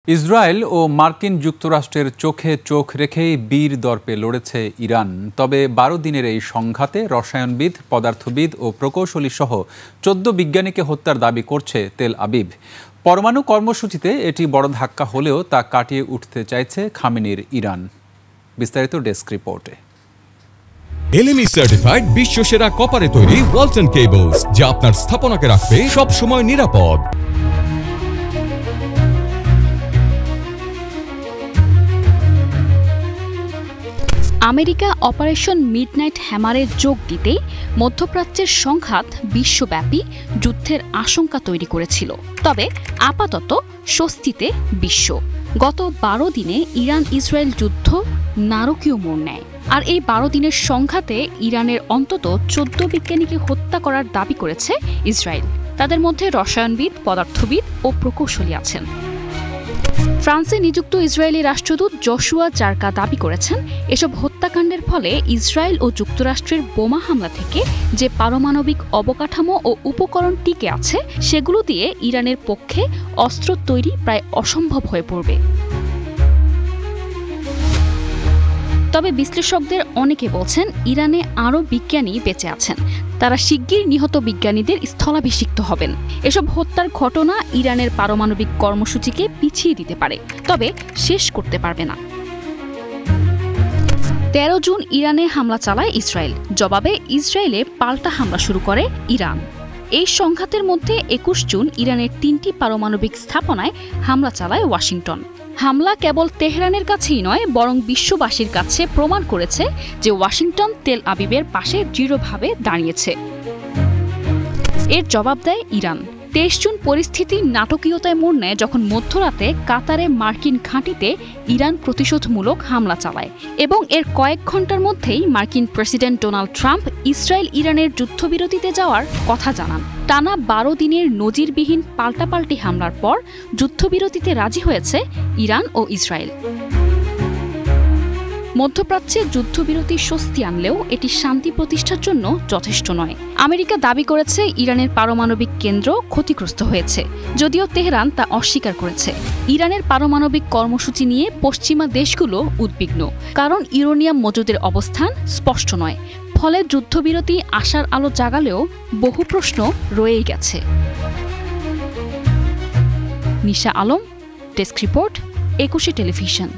Israel ও মার্কিন যুক্তরাষ্ট্রের চোখে চোখ রেখেই বীর দর্পে লড়েছে ইরান। তবে ১২ দিনের এই সংঘাতে রসায়নবিদ, পদার্থবিদ ও প্রকৌশলী সহ ১৪ বিজ্ঞানীকে হত্যার দাবি করছে তেল আবিব। পরমাণু কর্মসূচিতে এটি বড় ধাক্কা হলেও তা কাটিয়ে উঠতে চাইছে খামেনির ইরান। বিস্তারিত ডেস্ক রিপোর্টে। LME সার্টিফাইড বিশ্বসেরা কপারে তৈরি ওয়ালটন কেবলস, যা আপনার স্থাপনাকে রাখবে সব সময় নিরাপদ। আমেরিকা অপারেশন মিডনাইট হ্যামারে যোগ দিতেই মধ্যপ্রাচ্যের সংঘাত বিশ্বব্যাপী যুদ্ধের আশঙ্কা তৈরি করেছিল। তবে আপাতত স্বস্তিতে বিশ্ব। গত ১২ দিনে ইরান ইসরায়েল যুদ্ধ নারকীয় মোড় নেয়। আর এই ১২ দিনের সংঘাতে ইরানের অন্তত ১৪ বিজ্ঞানীকে হত্যা করার দাবি করেছে ইসরায়েল। তাদের মধ্যে রসায়নবিদ, পদার্থবিদ ও প্রকৌশলী আছেন। ফ্রান্সে নিযুক্ত ইসরায়েলি রাষ্ট্রদূত জশুয়া জারকা দাবি করেছেন, এসব হত্যাকাণ্ডের ফলে ইসরায়েল ও যুক্তরাষ্ট্রের বোমা হামলা থেকে যে পারমাণবিক অবকাঠামো ও উপকরণ টিকে আছে, সেগুলো দিয়ে ইরানের পক্ষে অস্ত্র তৈরি প্রায় অসম্ভব হয়ে পড়বে। তবে বিশ্লেষকদের অনেকে বলছেন, ইরানে আরও বিজ্ঞানী বেঁচে আছেন। তারা শিগগির নিহত বিজ্ঞানীদের স্থলাভিষিক্ত হবেন। এসব হত্যার ঘটনা ইরানের পারমাণবিক কর্মসূচিকে পিছিয়ে দিতে পারে, তবে শেষ করতে পারবে না। ১৩ জুন ইরানে হামলা চালায় ইসরায়েল। জবাবে ইসরায়েলে পাল্টা হামলা শুরু করে ইরান। এই সংঘাতের মধ্যে ২১ জুন ইরানের ৩টি পারমাণবিক স্থাপনায় হামলা চালায় ওয়াশিংটন। হামলা কেবল তেহরানের কাছেই নয়, বরং বিশ্ববাসীর কাছে প্রমাণ করেছে যে ওয়াশিংটন তেল আবিবের পাশে দৃঢ়ভাবে দাঁড়িয়েছে। এর জবাব দেয় ইরান। ২৩ জুন পরিস্থিতি নাটকীয়তায় মোড় নেয় যখন মধ্যরাতে কাতারে মার্কিন ঘাঁটিতে ইরান প্রতিশোধমূলক হামলা চালায় এবং এর কয়েক ঘণ্টার মধ্যেই মার্কিন প্রেসিডেন্ট ডোনাল্ড ট্রাম্প ইসরায়েল ইরানের যুদ্ধবিরতিতে যাওয়ার কথা জানান। টানা ১২ দিনের নজিরবিহীন পাল্টাপাল্টি হামলার পর যুদ্ধবিরতিতে রাজি হয়েছে ইরান ও ইসরায়েল। মধ্যপ্রাচ্যে যুদ্ধবিরতি স্বস্তি আনলেও এটি শান্তি প্রতিষ্ঠার জন্য যথেষ্ট নয়। আমেরিকা দাবি করেছে ইরানের পারমাণবিক কেন্দ্র ক্ষতিগ্রস্ত হয়েছে, যদিও তেহরান তা অস্বীকার করেছে। ইরানের পারমাণবিক কর্মসূচি নিয়ে পশ্চিমা দেশগুলো উদ্বিগ্ন, কারণ ইউরেনিয়াম মজুদের অবস্থান স্পষ্ট নয়। ফলে যুদ্ধবিরতি আশার আলো জাগালেও বহু প্রশ্ন রয়েই গেছে। নিশা আলম, ডেস্ক রিপোর্ট, ২১ টেলিভিশন।